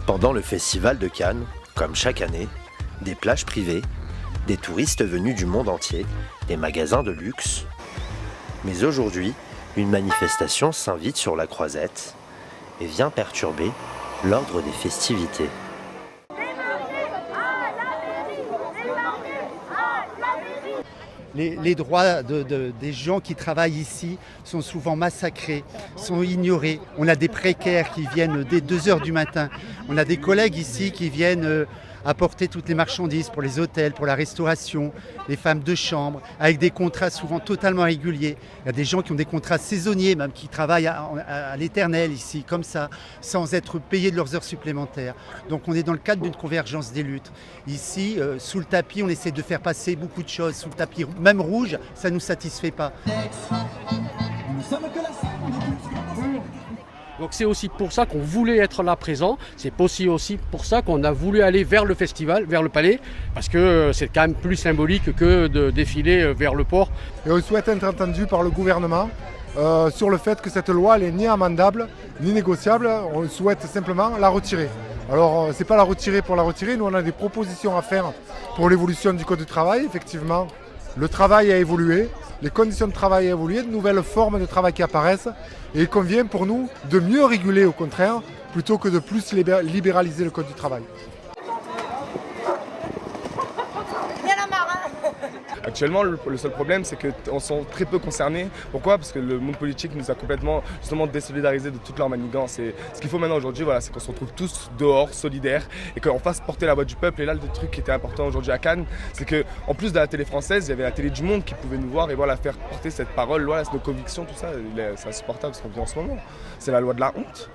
Pendant le festival de Cannes, comme chaque année, des plages privées, des touristes venus du monde entier, des magasins de luxe. Mais aujourd'hui, une manifestation s'invite sur la Croisette et vient perturber l'ordre des festivités. Les droits des gens qui travaillent ici sont souvent massacrés, sont ignorés. On a des précaires qui viennent dès 2 heures du matin. On a des collègues ici qui viennent apporter toutes les marchandises pour les hôtels, pour la restauration, les femmes de chambre, avec des contrats souvent totalement réguliers. Il y a des gens qui ont des contrats saisonniers, même qui travaillent à l'éternel ici, comme ça, sans être payés de leurs heures supplémentaires. Donc on est dans le cadre d'une convergence des luttes. Ici, sous le tapis, on essaie de faire passer beaucoup de choses. Sous le tapis, même rouge, ça ne nous satisfait pas. Donc c'est aussi pour ça qu'on voulait être là présent, c'est aussi pour ça qu'on a voulu aller vers le festival, vers le palais, parce que c'est quand même plus symbolique que de défiler vers le port. Et on souhaite être entendu par le gouvernement sur le fait que cette loi n'est ni amendable, ni négociable, on souhaite simplement la retirer. Alors c'est pas la retirer pour la retirer, nous on a des propositions à faire pour l'évolution du code du travail, effectivement. Le travail a évolué, les conditions de travail ont évolué, de nouvelles formes de travail qui apparaissent. Et il convient pour nous de mieux réguler au contraire, plutôt que de plus libéraliser le code du travail. Actuellement, le seul problème, c'est qu'on sont très peu concernés. Pourquoi ? Parce que le monde politique nous a complètement justement désolidarisés de toute leur manigance. Et ce qu'il faut maintenant aujourd'hui, voilà, c'est qu'on se retrouve tous dehors, solidaires, et qu'on fasse porter la voix du peuple. Et là, le truc qui était important aujourd'hui à Cannes, c'est qu'en plus de la télé française, il y avait la télé du monde qui pouvait nous voir et voilà, faire porter cette parole, voilà, nos convictions, tout ça. C'est insupportable ce qu'on vit en ce moment. C'est la loi de la honte.